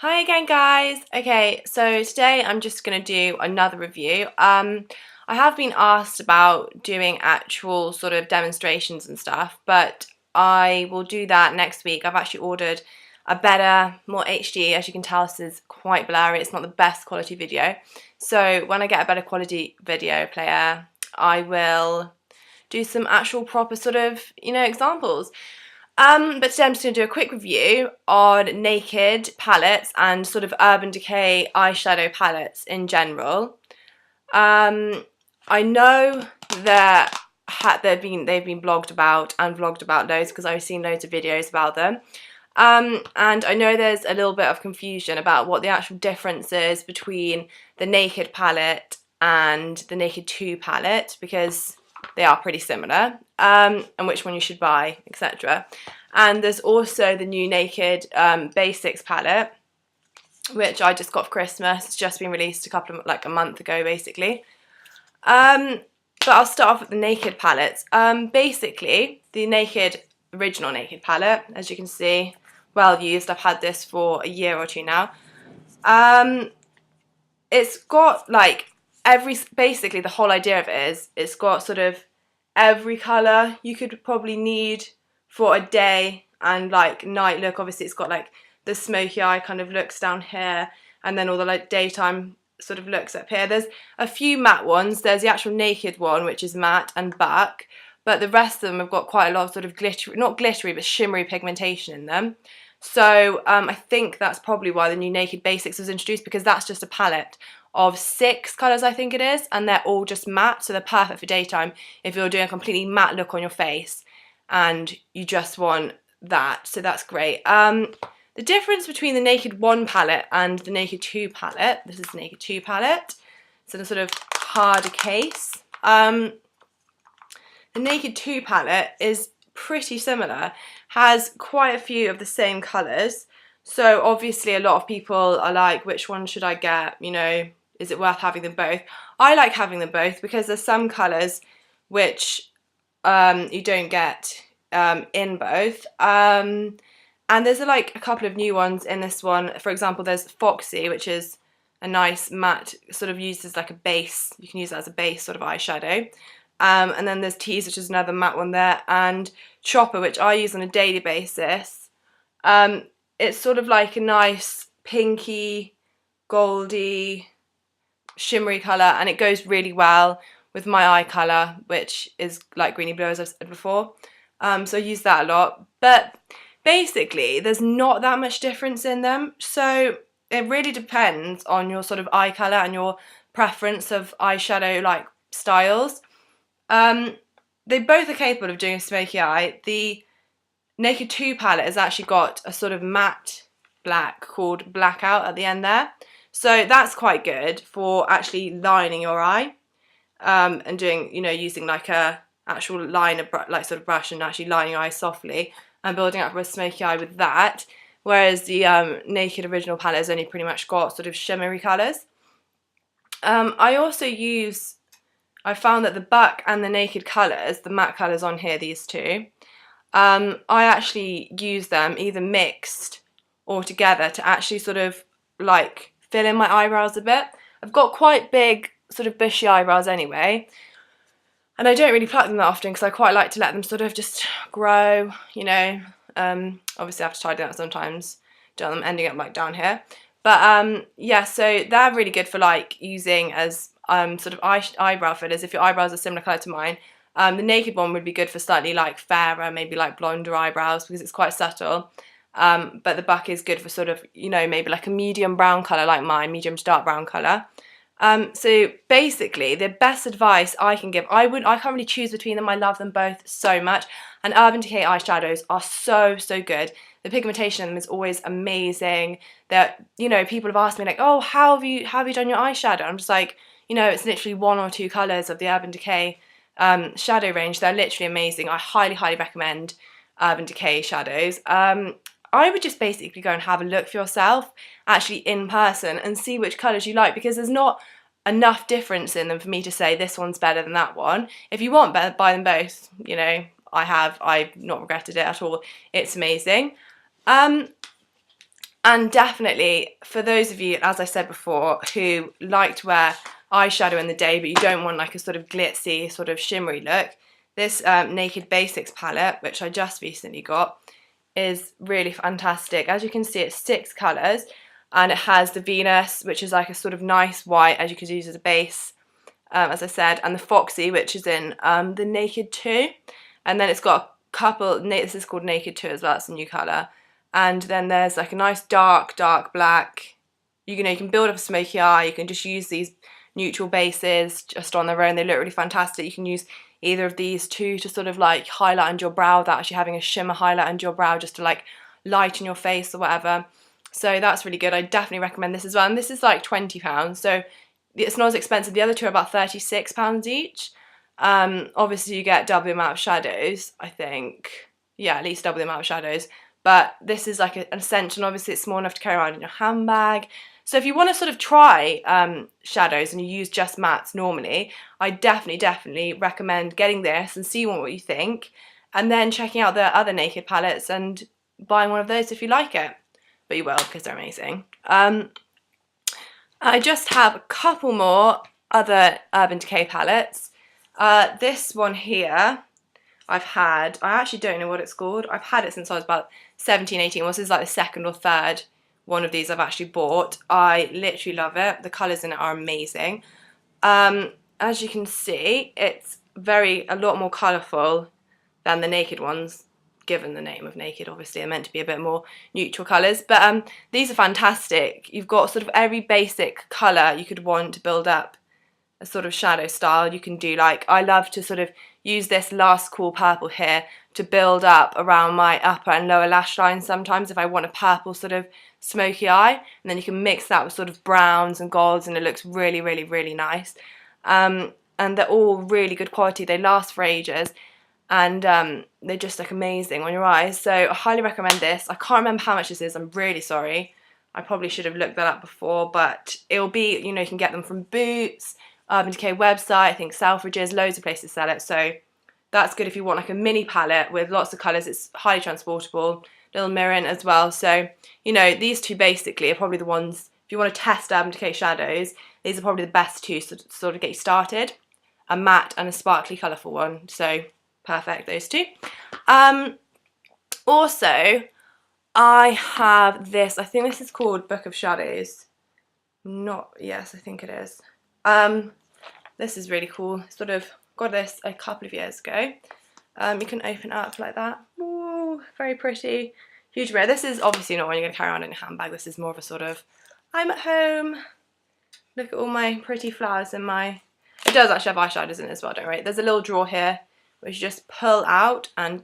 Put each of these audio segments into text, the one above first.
Hi again, guys. Okay, so today I'm just going to do another review. I have been asked about doing actual sort of demonstrations and stuff, but I will do that next week. I've actually ordered a better, more HD. As you can tell, this is quite blurry. It's not the best quality video. So when I get a better quality video player, I will do some actual proper sort of, examples. But today I'm just going to do a quick review on Naked palettes and sort of Urban Decay eyeshadow palettes in general. I know that they've been blogged about and vlogged about loads because I've seen loads of videos about them. And I know there's a little bit of confusion about what the actual difference is between the Naked palette and the Naked 2 palette because they are pretty similar, and which one you should buy, etc. And there's also the new Naked Basics palette, which I just got for Christmas. It's just been released a month ago, basically. But I'll start off with the Naked palettes. Basically, the original Naked palette, as you can see, well used. I've had this for a year or two now. It's got basically the whole idea of it is it's got sort of every colour you could probably need for a day and night look. Obviously it's got the smoky eye kind of looks down here, and then all the daytime sort of looks up here. There's a few matte ones. There's the actual Naked one, which is matte and buck, but the rest of them have got quite a lot of sort of glittery, not glittery, but shimmery pigmentation in them. So I think that's probably why the new Naked Basics was introduced, because that's just a palette of 6 colours, I think it is, and they're all just matte, so they're perfect for daytime if you're doing a completely matte look on your face and you just want that, so that's great. The difference between the Naked 1 palette and the Naked 2 palette, this is the Naked 2 palette, it's in a sort of harder case. The Naked 2 palette is pretty similar, has quite a few of the same colours, so obviously a lot of people are like, which one should I get, is it worth having them both? I like having them both because there's some colours which you don't get in both, and there's a couple of new ones in this one. For example, there's Foxy, which is a nice matte, sort of used as a base, you can use that as a base sort of eyeshadow. And then there's Tease, which is another matte one there, and Chopper, which I use on a daily basis. It's sort of like a nice pinky, goldy, shimmery colour, and it goes really well with my eye colour, which is light greeny blue, as I've said before. So I use that a lot. But basically, there's not that much difference in them, so it really depends on your sort of eye colour and your preference of eyeshadow styles. They both are capable of doing a smoky eye. The Naked 2 palette has actually got a sort of matte black called Blackout at the end there. So that's quite good for actually lining your eye, and doing, using a actual liner, sort of brush, and actually lining your eye softly and building up a smoky eye with that. Whereas the Naked original palette has only pretty much got sort of shimmery colours. I found that the Buck and the Naked colours, the matte colours on here, these two, I actually use them either mixed or together to actually sort of fill in my eyebrows a bit. I've got quite big sort of bushy eyebrows anyway, and I don't really pluck them that often because I quite like to let them sort of just grow, obviously I have to tidy them up sometimes, don't want them ending up down here. But yeah, so they're really good for using as sort of eyebrow fillers if your eyebrows are similar colour to mine. The Naked one would be good for slightly fairer, maybe blonder eyebrows because it's quite subtle. But the Buck is good for sort of, maybe a medium brown colour like mine, medium to dark brown colour. So basically, the best advice I can give, I can't really choose between them. I love them both so much. And Urban Decay eyeshadows are so, so good. The pigmentation in them is always amazing. That, people have asked me oh, how have you done your eyeshadow? I'm just it's literally 1 or 2 colours of the Urban Decay shadow range. They're literally amazing. I highly, highly recommend Urban Decay shadows. I would just basically go and have a look for yourself, actually in person, and see which colours you like, because there's not enough difference in them for me to say this one's better than that one. If you want, buy them both. I've not regretted it at all. It's amazing. And definitely, for those of you, as I said before, who like to wear eyeshadow in the day, but you don't want like a sort of glitzy, sort of shimmery look, this Naked Basics palette, which I just recently got, is really fantastic. As you can see, it's 6 colours, and it has the Venus, which is like a sort of nice white, as you could use as a base, as I said, and the Foxy, which is in the Naked 2, and then it's got a couple, this is called Naked 2 as well, it's a new colour, and then there's like a nice dark black. You can build up a smoky eye. You can just use these neutral bases just on their own. They look really fantastic. You can use either of these two to sort of like highlight under your brow without actually having a shimmer highlight under your brow, just to like lighten your face or whatever. So that's really good. I definitely recommend this as well. And this is like £20, so it's not as expensive. The other two are about £36 each. Obviously you get double the amount of shadows, I think. Yeah, at least double the amount of shadows. But this is like an essential. Obviously it's small enough to carry around in your handbag. So if you want to sort of try shadows and you use just mattes normally, I definitely recommend getting this and see what you think, and then checking out the other Naked palettes and buying one of those if you like it. But you will, because they're amazing. I just have a couple more other Urban Decay palettes. This one here, I actually don't know what it's called. I've had it since I was about 17, 18. Well, this is like the second or third one of these I've actually bought. I literally love it. The colours in it are amazing. As you can see, it's a lot more colourful than the Naked ones, given the name of Naked. Obviously, they're meant to be a bit more neutral colours. But these are fantastic. You've got sort of every basic colour you could want to build up a sort of shadow style. You can do, like, I love to sort of use this Last Cool Purple here to build up around my upper and lower lash line sometimes if I want a purple sort of smoky eye, and then you can mix that with sort of browns and golds and it looks really, really, really nice. And they're all really good quality. They last for ages, and they just look amazing on your eyes. So I highly recommend this. I can't remember how much this is. I'm really sorry. I probably should have looked that up before, but it'll be, you can get them from Boots, Urban Decay website, I think Selfridges, loads of places sell it. So that's good if you want like a mini palette with lots of colours. It's highly transportable, little mirror in as well. So, these two basically are probably the ones, if you want to test Urban Decay shadows, these are probably the best two to sort of get you started. A matte and a sparkly colourful one. So perfect, those two. Also, I have this, I think this is called Book of Shadows. Yes, I think it is. This is really cool. Sort of got this a couple of years ago. You can open it up like that. Ooh, very pretty. Huge mirror. This is obviously not one you're going to carry around in your handbag. This is more of a sort of, I'm at home. Look at all my pretty flowers in my... It does actually have eyeshadows in it as well, don't worry. There's a little drawer here which you just pull out and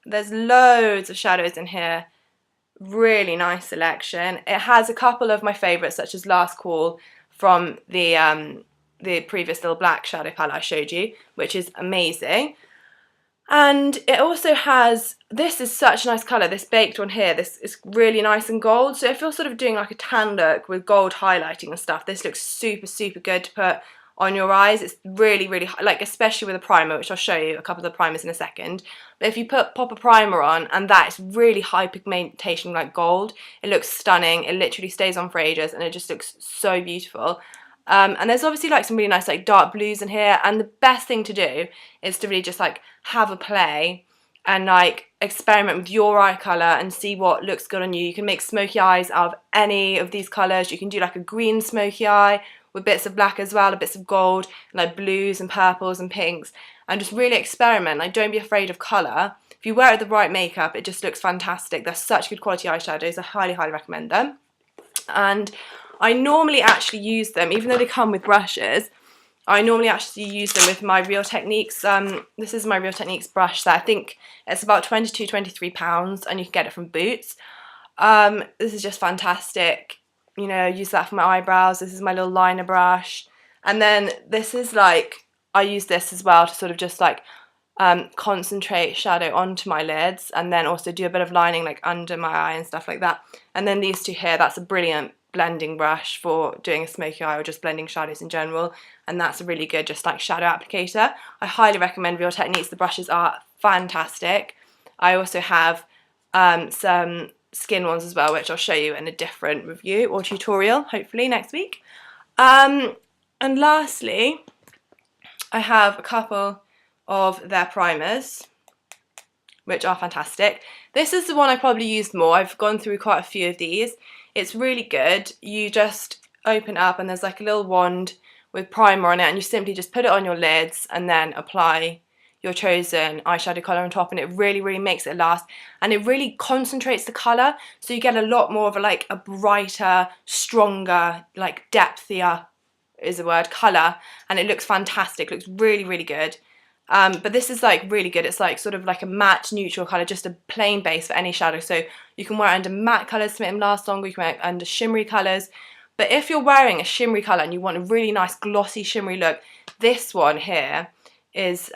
There's loads of shadows in here. Really nice selection. It has a couple of my favourites, such as Last Call from the previous little black shadow palette I showed you, which is amazing. And it also has, this is such a nice colour, this baked one here, this is really nice and gold. So if you're sort of doing like a tan look with gold highlighting and stuff, this looks super, super good to put on your eyes. It's really, really, like, especially with a primer, which I'll show you a couple of the primers in a second. But if you pop a primer on and that is really high pigmentation like gold, it looks stunning. It literally stays on for ages and it just looks so beautiful. And there's obviously like some really nice like dark blues in here, and the best thing to do is to really just like have a play and like experiment with your eye colour and see what looks good on you. You can make smoky eyes out of any of these colours. You can do like a green smoky eye with bits of black as well, bits of gold, like blues and purples and pinks, and just really experiment. Like, don't be afraid of colour. If you wear it with the right makeup, it just looks fantastic. They're such good quality eyeshadows. I highly, highly recommend them. And I normally actually use them, even though they come with brushes, I normally actually use them with my Real Techniques. This is my Real Techniques brush that I think it's about £22, £23, and you can get it from Boots. This is just fantastic. Use that for my eyebrows. This is my little liner brush. And then this is like, I use this as well to sort of just like concentrate shadow onto my lids, and then also do a bit of lining like under my eye and stuff like that. And then these two here, that's a brilliant blending brush for doing a smoky eye or just blending shadows in general, and that's a really good just like shadow applicator. I highly recommend Real Techniques. The brushes are fantastic. I also have some skin ones as well, which I'll show you in a different review or tutorial, hopefully next week. And lastly, I have a couple of their primers, which are fantastic. This is the one I probably used more. I've gone through quite a few of these. It's really good. You just open up and there's like a little wand with primer on it, and you simply just put it on your lids and then apply your chosen eyeshadow colour on top, and it really, really makes it last, and it really concentrates the colour, so you get a lot more of a brighter, stronger, like depthier is the word, colour, and it looks fantastic, looks really, really good. But this is like really good. It's like sort of like a matte neutral colour, just a plain base for any shadow, so you can wear it under matte colours to make them last longer, you can wear it under shimmery colours. But if you're wearing a shimmery colour and you want a really nice glossy shimmery look, this one here is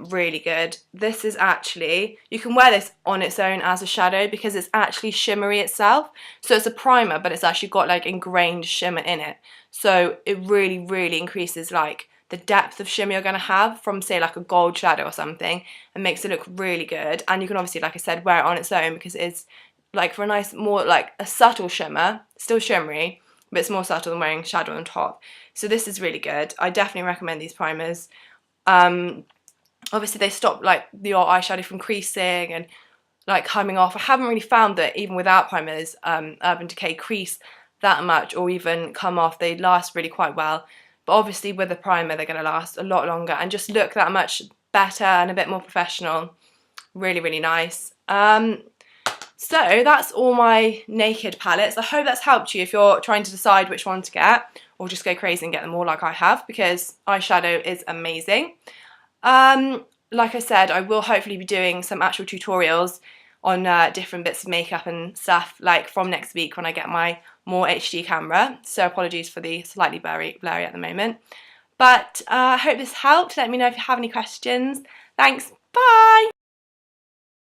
really good. This is actually, you can wear this on its own as a shadow because it's actually shimmery itself. So it's a primer, but it's actually got like ingrained shimmer in it. So it really, really increases like the depth of shimmer you're going to have from, say, like a gold shadow or something, and makes it look really good. And you can obviously, like I said, wear it on its own because it's like for a nice, more like a subtle shimmer, still shimmery, but it's more subtle than wearing shadow on top. So this is really good. I definitely recommend these primers. Obviously they stop like your eyeshadow from creasing and like coming off. I haven't really found that even without primers, Urban Decay crease that much or even come off. They last really quite well. But obviously with a primer they're going to last a lot longer and just look that much better and a bit more professional. Really, really nice. So that's all my naked palettes. I hope that's helped you if you're trying to decide which one to get, or just go crazy and get them all like I have, because eyeshadow is amazing. Like I said, I will hopefully be doing some actual tutorials on different bits of makeup and stuff like from next week when I get my more HD camera. So apologies for the slightly blurry at the moment. But I hope this helped. Let me know if you have any questions. Thanks. Bye.